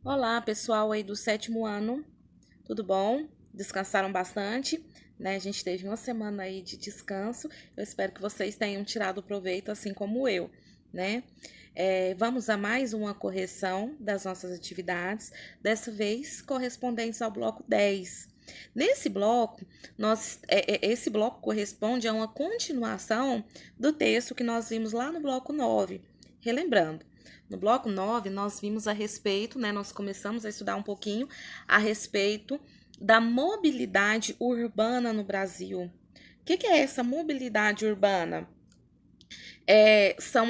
Olá, pessoal aí do sétimo ano, tudo bom? Descansaram bastante, né? A gente teve uma semana aí de descanso. Eu espero que vocês tenham tirado proveito, assim como eu, né? Vamos a mais uma correção das nossas atividades, dessa vez correspondentes ao bloco 10. Nesse bloco, esse bloco corresponde a uma continuação do texto que nós vimos lá no bloco 9. Relembrando, no bloco 9, nós vimos a respeito, né? Nós começamos a estudar um pouquinho a respeito da mobilidade urbana no Brasil. O que é essa mobilidade urbana? São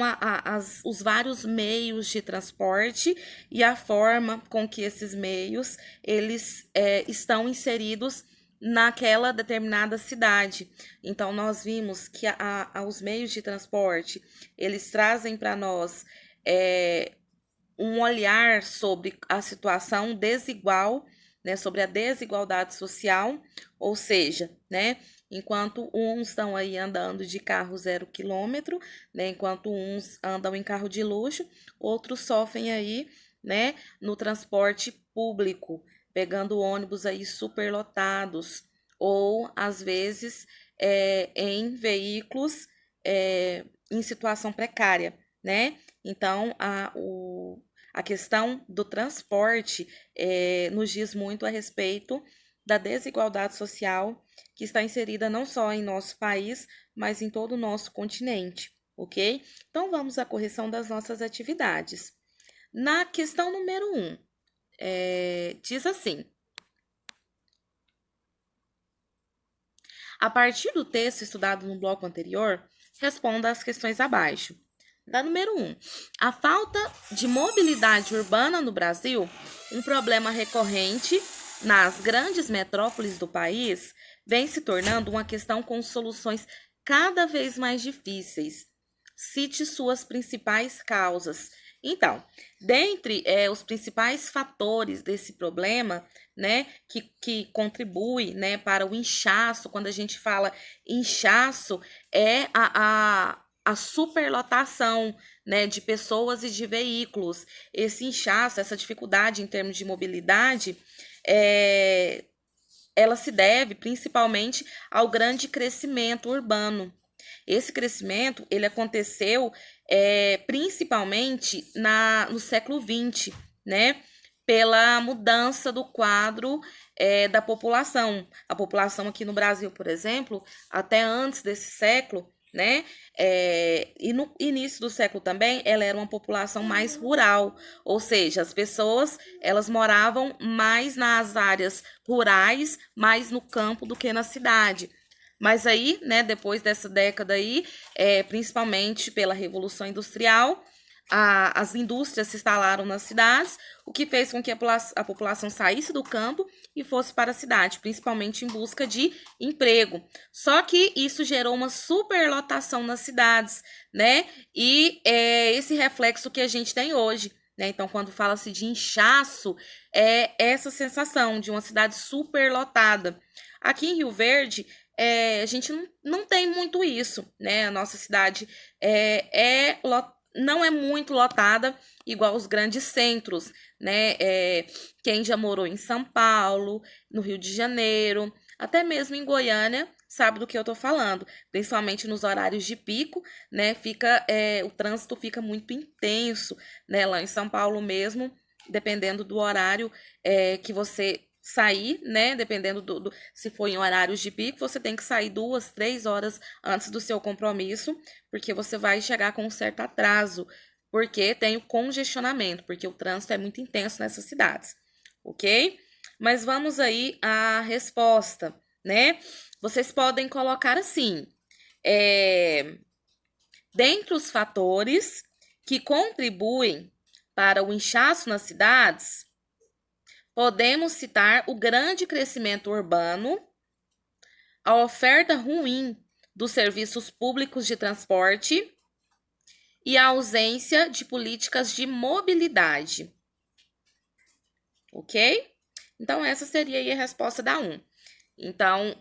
os vários meios de transporte e a forma com que esses meios eles estão inseridos naquela determinada cidade. Então, nós vimos que os meios de transporte eles trazem para nós é, um olhar sobre a situação desigual, né, sobre a desigualdade social, ou seja, né, enquanto uns estão aí andando de carro 0 quilômetro, né, enquanto uns andam em carro de luxo, outros sofrem aí, né, no transporte público, pegando ônibus aí superlotados, ou às vezes em veículos em situação precária, né? Então, a questão do transporte nos diz muito a respeito da desigualdade social que está inserida não só em nosso país, mas em todo o nosso continente, ok? Então, vamos à correção das nossas atividades. Na questão número 1, diz assim: a partir do texto estudado no bloco anterior, responda às questões abaixo. Da número 1. A falta de mobilidade urbana no Brasil, um problema recorrente nas grandes metrópoles do país, vem se tornando uma questão com soluções cada vez mais difíceis. Cite suas principais causas. Então, dentre os principais fatores desse problema, né, que contribui, né, para o inchaço, quando a gente fala inchaço, é a superlotação, né, de pessoas e de veículos. Esse inchaço, essa dificuldade em termos de mobilidade, é, ela se deve principalmente ao grande crescimento urbano. Esse crescimento ele aconteceu principalmente no século XX, né? Pela mudança do quadro da população. A população aqui no Brasil, por exemplo, até antes desse século, né? E no início do século também, ela era uma população mais rural, ou seja, as pessoas elas moravam mais nas áreas rurais, mais no campo do que na cidade. Mas aí, né, depois dessa década aí, principalmente pela Revolução Industrial, as indústrias se instalaram nas cidades, o que fez com que a população saísse do campo e fosse para a cidade, principalmente em busca de emprego. Só que isso gerou uma superlotação nas cidades, né? E é esse reflexo que a gente tem hoje. Né? Então, quando fala-se de inchaço, é essa sensação de uma cidade superlotada. Aqui em Rio Verde, a gente não tem muito isso, né? A nossa cidade não é muito lotada igual os grandes centros, né? Quem já morou em São Paulo, no Rio de Janeiro, até mesmo em Goiânia, sabe do que eu tô falando. Principalmente nos horários de pico, né? O trânsito fica muito intenso, né? Lá em São Paulo mesmo, dependendo do horário que você sair, né? Dependendo se for em horários de pico, você tem que sair 2, 3 horas antes do seu compromisso, porque você vai chegar com um certo atraso, porque tem o congestionamento, porque o trânsito é muito intenso nessas cidades, ok? Mas vamos aí à resposta, né? Vocês podem colocar assim: é, dentre os fatores que contribuem para o inchaço nas cidades, podemos citar o grande crescimento urbano, a oferta ruim dos serviços públicos de transporte e a ausência de políticas de mobilidade. Ok? Então, essa seria aí a resposta da 1. Então,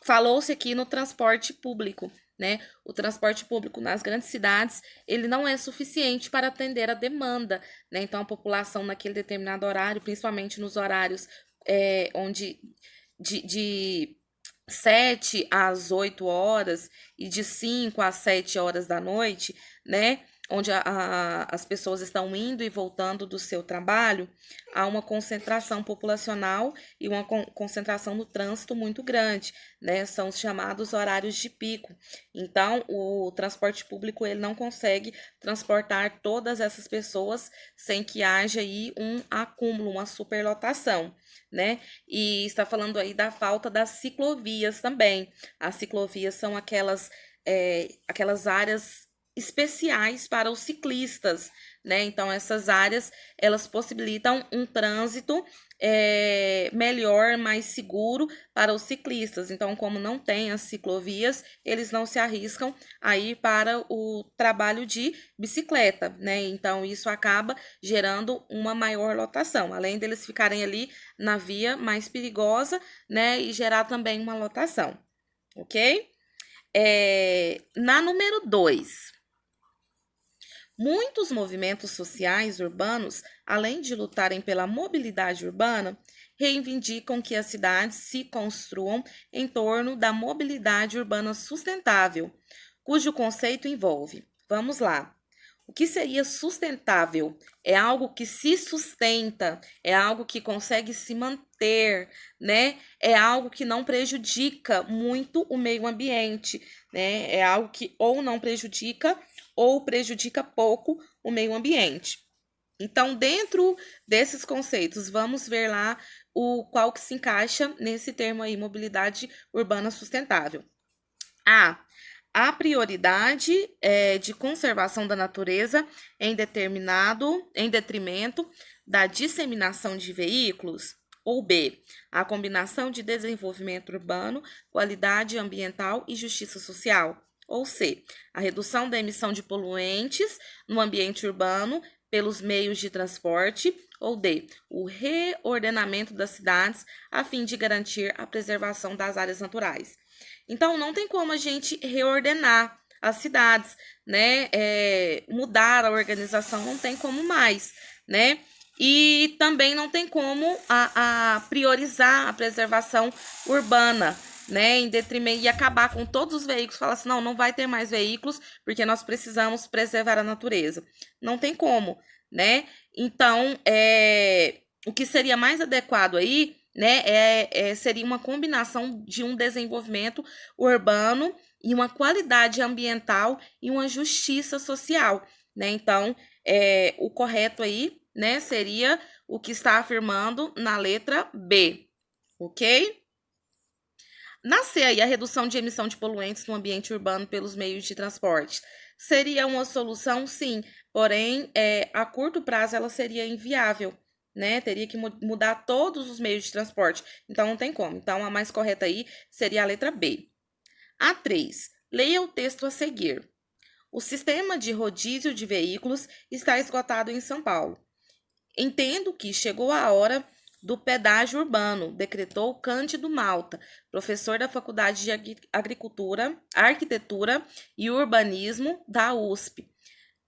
falou-se aqui no transporte público, né? O transporte público nas grandes cidades, ele não é suficiente para atender a demanda, né? Então, a população naquele determinado horário, principalmente nos horários onde de 7 às 8 horas e de 5 às 7 horas da noite, né? Onde as pessoas estão indo e voltando do seu trabalho, há uma concentração populacional e uma concentração no trânsito muito grande, né? São os chamados horários de pico. Então, o transporte público ele não consegue transportar todas essas pessoas sem que haja aí um acúmulo, uma superlotação, né? E está falando aí da falta das ciclovias também. As ciclovias são aquelas áreas especiais para os ciclistas, né? Então, essas áreas, elas possibilitam um trânsito melhor, mais seguro para os ciclistas. Então, como não tem as ciclovias, eles não se arriscam a ir para o trabalho de bicicleta, né? Então, isso acaba gerando uma maior lotação, além deles ficarem ali na via mais perigosa, né? E gerar também uma lotação, ok? Na número 2, muitos movimentos sociais urbanos, além de lutarem pela mobilidade urbana, reivindicam que as cidades se construam em torno da mobilidade urbana sustentável, cujo conceito envolve, vamos lá, o que seria sustentável? É algo que se sustenta, é algo que consegue se manter, né? É algo que não prejudica muito o meio ambiente, né? É algo que ou não prejudica ou prejudica pouco o meio ambiente. Então, dentro desses conceitos, vamos ver lá qual que se encaixa nesse termo aí, mobilidade urbana sustentável. A prioridade de conservação da natureza em detrimento da disseminação de veículos, ou B, a combinação de desenvolvimento urbano, qualidade ambiental e justiça social, ou C, a redução da emissão de poluentes no ambiente urbano pelos meios de transporte, ou D, o reordenamento das cidades a fim de garantir a preservação das áreas naturais. Então, não tem como a gente reordenar as cidades, né? Mudar a organização não tem como mais, né? E também não tem como a priorizar a preservação urbana, né? Em detrimento e acabar com todos os veículos, falar assim, não vai ter mais veículos porque nós precisamos preservar a natureza. Não tem como, né? Então, o que seria mais adequado aí, né, seria uma combinação de um desenvolvimento urbano e uma qualidade ambiental e uma justiça social, né? Então, o correto aí, né, seria o que está afirmando na letra B, ok? Na C aí, a redução de emissão de poluentes no ambiente urbano pelos meios de transporte. Seria uma solução, sim, porém, a curto prazo ela seria inviável, né? Teria que mudar todos os meios de transporte. Então, não tem como. Então, a mais correta aí seria a letra B. A 3. Leia o texto a seguir. O sistema de rodízio de veículos está esgotado em São Paulo. Entendo que chegou a hora do pedágio urbano, decretou Cândido Malta, professor da Faculdade de Agricultura, Arquitetura e Urbanismo da USP,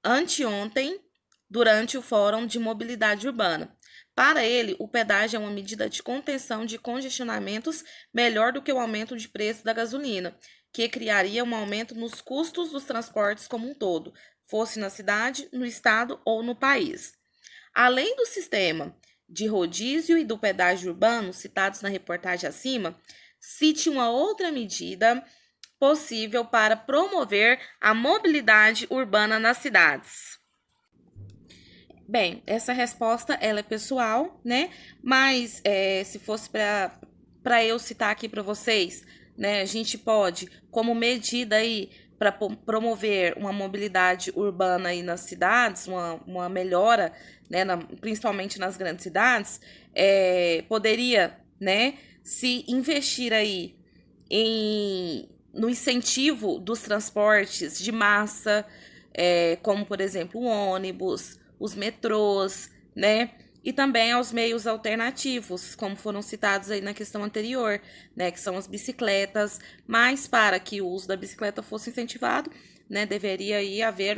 anteontem, durante o Fórum de Mobilidade Urbana. Para ele, o pedágio é uma medida de contenção de congestionamentos melhor do que o aumento de preço da gasolina, que criaria um aumento nos custos dos transportes como um todo, fosse na cidade, no estado ou no país. Além do sistema de rodízio e do pedágio urbano citados na reportagem acima, cite uma outra medida possível para promover a mobilidade urbana nas cidades. Bem, essa resposta ela é pessoal, né? Mas se fosse para eu citar aqui para vocês, né? A gente pode, como medida aí para promover uma mobilidade urbana aí nas cidades, uma melhora, né? Principalmente nas grandes cidades, poderia, né? Se investir aí no incentivo dos transportes de massa, como por exemplo o ônibus, os metrôs, né? e também aos meios alternativos, como foram citados aí na questão anterior, né, que são as bicicletas, mas para que o uso da bicicleta fosse incentivado, né, deveria aí haver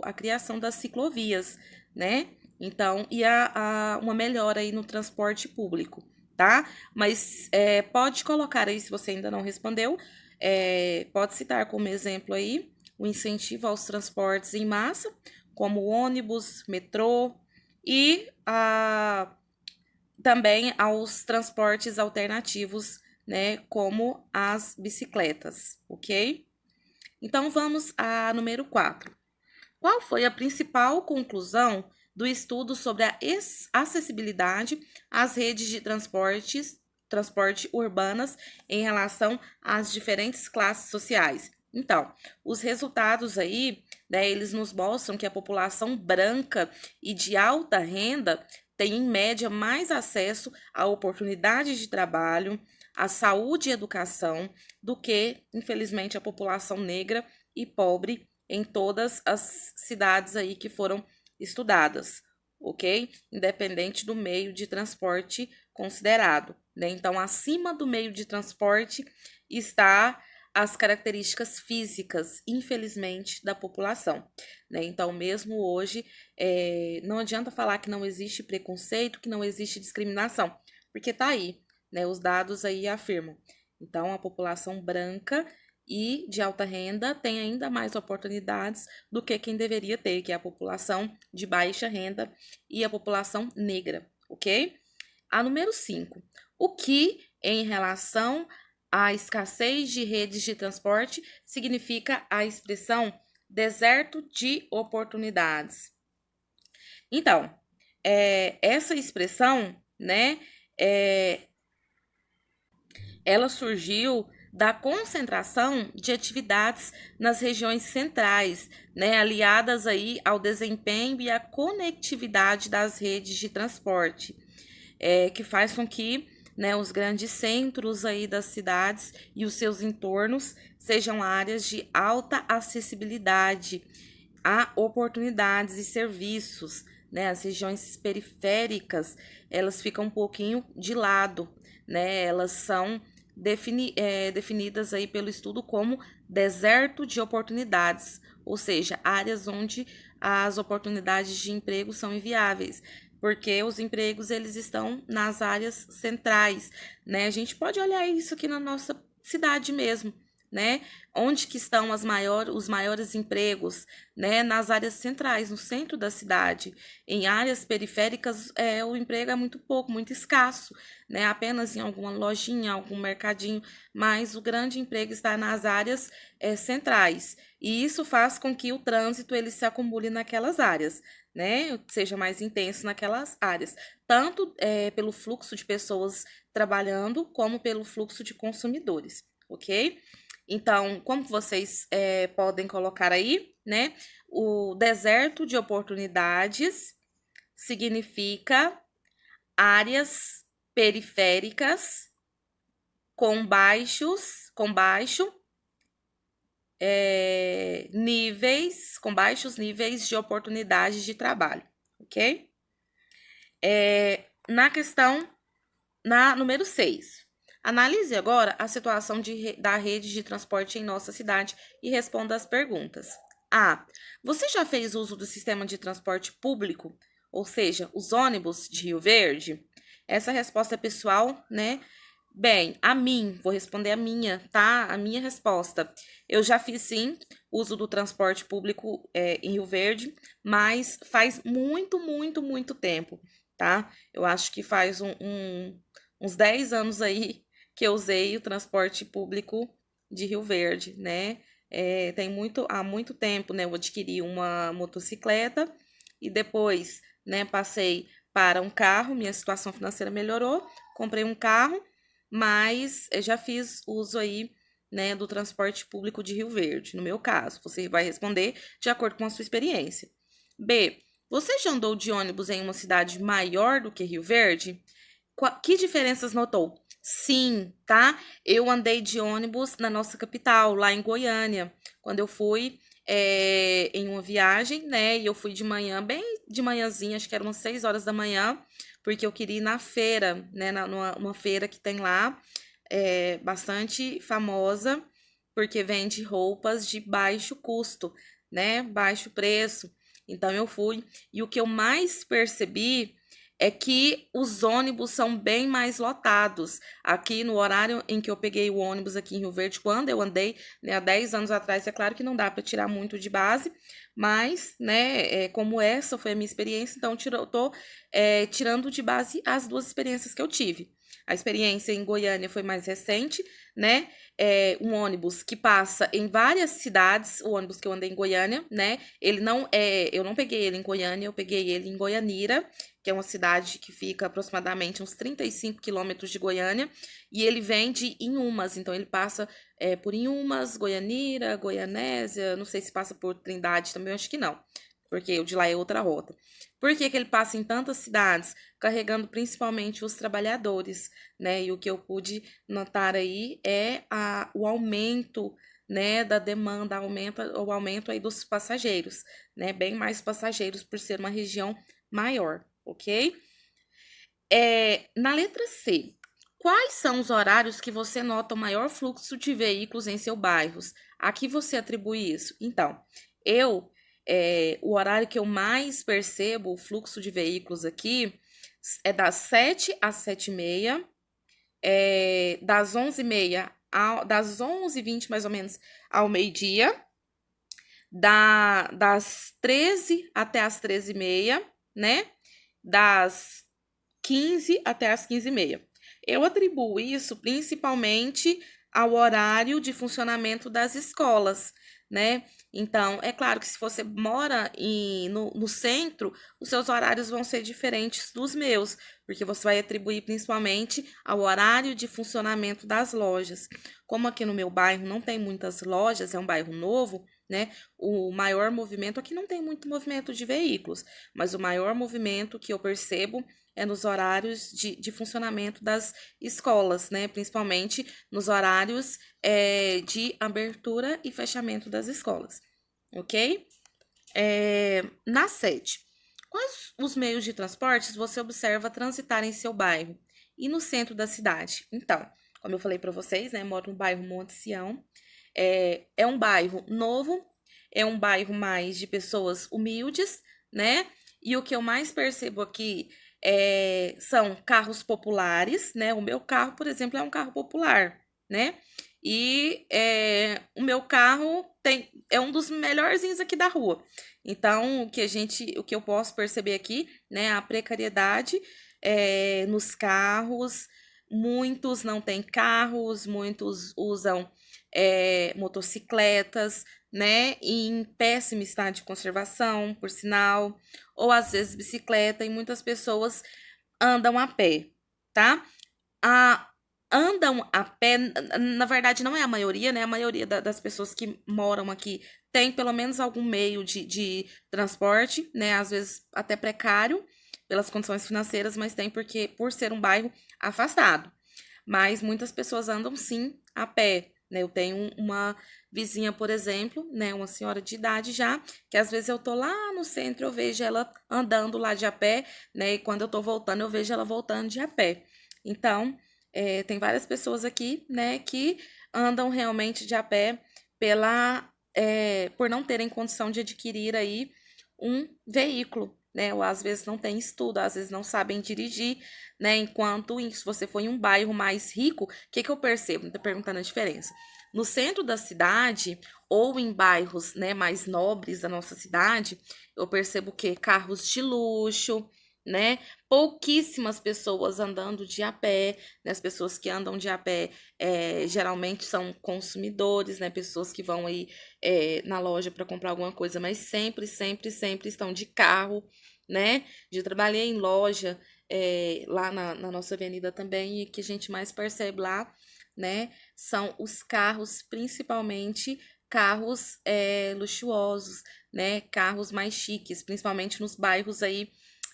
a criação das ciclovias, né, então, uma melhora aí no transporte público, tá? Mas pode colocar aí, se você ainda não respondeu, pode citar como exemplo aí o incentivo aos transportes em massa, como ônibus, metrô, e também aos transportes alternativos, né, como as bicicletas, ok? Então vamos a número 4. Qual foi a principal conclusão do estudo sobre a acessibilidade às redes de transporte urbanas em relação às diferentes classes sociais? Então, os resultados aí, né, eles nos mostram que a população branca e de alta renda tem, em média, mais acesso a oportunidades de trabalho, à saúde e educação do que, infelizmente, a população negra e pobre em todas as cidades aí que foram estudadas, ok? Independente do meio de transporte considerado, né? Então, acima do meio de transporte está as características físicas, infelizmente, da população, né? Então, mesmo hoje, não adianta falar que não existe preconceito, que não existe discriminação, porque tá aí, né? Os dados aí afirmam. Então, a população branca e de alta renda tem ainda mais oportunidades do que quem deveria ter, que é a população de baixa renda e a população negra, ok? A número 5. O que, em relação à escassez de redes de transporte, significa a expressão deserto de oportunidades? Então, essa expressão, né, ela surgiu da concentração de atividades nas regiões centrais, né, aliadas aí ao desempenho e à conectividade das redes de transporte, que faz com que, né, os grandes centros aí das cidades e os seus entornos sejam áreas de alta acessibilidade a oportunidades e serviços, né? As regiões periféricas, elas ficam um pouquinho de lado, né? Elas são definidas aí pelo estudo como deserto de oportunidades, ou seja, áreas onde as oportunidades de emprego são inviáveis, porque os empregos eles estão nas áreas centrais, né? A gente pode olhar isso aqui na nossa cidade mesmo, né? Onde que estão os maiores empregos, né? Nas áreas centrais, no centro da cidade. Em áreas periféricas, o emprego é muito pouco, muito escasso, né? Apenas em alguma lojinha, algum mercadinho, mas o grande emprego está nas áreas centrais. E isso faz com que o trânsito ele se acumule naquelas áreas, né? Seja mais intenso naquelas áreas, tanto pelo fluxo de pessoas trabalhando, como pelo fluxo de consumidores, ok? Então, como vocês podem colocar aí, né? O deserto de oportunidades significa áreas periféricas com baixos níveis de oportunidades de trabalho, ok? Na número 6. Analise agora a situação da rede de transporte em nossa cidade e responda as perguntas. A. Você já fez uso do sistema de transporte público, ou seja, os ônibus de Rio Verde? Essa resposta é pessoal, né? Bem, vou responder a minha, tá? A minha resposta. Eu já fiz sim uso do transporte público em Rio Verde, mas faz muito, muito, muito tempo, tá? Eu acho que faz uns 10 anos aí que eu usei o transporte público de Rio Verde, né? Há muito tempo, né? Eu adquiri uma motocicleta e depois, né, passei para um carro, minha situação financeira melhorou, comprei um carro, mas eu já fiz uso aí, né, do transporte público de Rio Verde, no meu caso. Você vai responder de acordo com a sua experiência. B. Você já andou de ônibus em uma cidade maior do que Rio Verde? Que diferenças notou? Sim, tá? Eu andei de ônibus na nossa capital, lá em Goiânia, quando eu fui em uma viagem, né? E eu fui de manhã, bem de manhãzinha, acho que era umas 6 horas da manhã, porque eu queria ir na feira, né? Numa feira que tem lá, bastante famosa, porque vende roupas de baixo custo, né? Baixo preço. Então eu fui. E o que eu mais percebi é que os ônibus são bem mais lotados. Aqui no horário em que eu peguei o ônibus aqui em Rio Verde, quando eu andei, né, há 10 anos atrás, é claro que não dá para tirar muito de base, mas, né, como essa foi a minha experiência, então eu tô tirando de base as duas experiências que eu tive. A experiência em Goiânia foi mais recente, né? Um ônibus que passa em várias cidades, o ônibus que eu andei em Goiânia, né? Ele não é, eu não peguei ele em Goiânia, eu peguei ele em Goianira, que é uma cidade que fica aproximadamente uns 35 quilômetros de Goiânia, e ele vem de Inhumas, então ele passa por Inhumas, Goianira, Goianésia, não sei se passa por Trindade também, acho que não, porque o de lá é outra rota. Por que que ele passa em tantas cidades, carregando principalmente os trabalhadores, né? E o que eu pude notar aí é o aumento, né, da demanda, o aumento aí dos passageiros, né? Bem mais passageiros por ser uma região maior, ok? Na letra C, quais são os horários que você nota o maior fluxo de veículos em seu bairro? A que você atribui isso? Então, eu, o horário que eu mais percebo o fluxo de veículos aqui é das 7 às 7h30, das 11h30 das 11h20 mais ou menos ao meio-dia, das 13 até as 13h30, né? Das 15 até as 15h30. Eu atribuo isso principalmente ao horário de funcionamento das escolas, né? Então, é claro que se você mora no centro, os seus horários vão ser diferentes dos meus, porque você vai atribuir principalmente ao horário de funcionamento das lojas. Como aqui no meu bairro não tem muitas lojas, é um bairro novo, né? O maior movimento, aqui não tem muito movimento de veículos, mas o maior movimento que eu percebo é nos horários de funcionamento das escolas, né? Principalmente nos horários de abertura e fechamento das escolas, ok? Na sede, quais os meios de transportes você observa transitar em seu bairro e no centro da cidade? Então, como eu falei para vocês, né? Moro no bairro Monte Sião. É um bairro novo, é um bairro mais de pessoas humildes, né? E o que eu mais percebo aqui são carros populares, né? O meu carro, por exemplo, é um carro popular, né? E o meu carro é um dos melhorzinhos aqui da rua. Então, o que eu posso perceber aqui, né? A precariedade nos carros. Muitos não têm carros, muitos usam motocicletas, né? Em péssimo estado de conservação, por sinal, ou às vezes bicicleta, e muitas pessoas andam a pé, tá? A, andam a pé, na verdade, não é a maioria, né? A maioria das pessoas que moram aqui tem pelo menos algum meio de transporte, né? Às vezes até precário pelas condições financeiras, mas tem porque por ser um bairro afastado. Mas muitas pessoas andam sim a pé, né? Eu tenho uma vizinha, por exemplo, né, uma senhora de idade já, que às vezes eu tô lá no centro, eu vejo ela andando lá de a pé, né? E quando eu tô voltando, eu vejo ela voltando de a pé. Então, tem várias pessoas aqui, né, que andam realmente de a pé por não terem condição de adquirir aí um veículo, né? Ou às vezes não tem estudo, às vezes não sabem dirigir, né? Enquanto se você for em um bairro mais rico, o que que eu percebo? Tô perguntando a diferença. No centro da cidade ou em bairros, né, mais nobres da nossa cidade, eu percebo que carros de luxo, né? Pouquíssimas pessoas andando de a pé, né? As pessoas que andam de a pé geralmente são consumidores, né? Pessoas que vão aí na loja para comprar alguma coisa, mas sempre, sempre, sempre estão de carro, né? Já trabalhei em loja lá na nossa avenida também, e que a gente mais percebe lá, né? São os carros, principalmente carros luxuosos, né? Carros mais chiques, principalmente nos bairros aí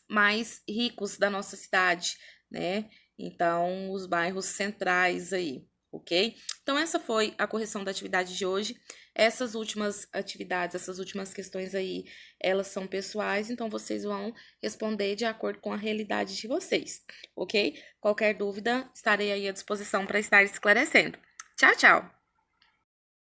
mais ricos da nossa cidade, né? Então, os bairros centrais aí, ok? Então, essa foi a correção da atividade de hoje. Essas últimas atividades, essas últimas questões aí, elas são pessoais, então vocês vão responder de acordo com a realidade de vocês, ok? Qualquer dúvida, estarei aí à disposição para estar esclarecendo. Tchau, tchau!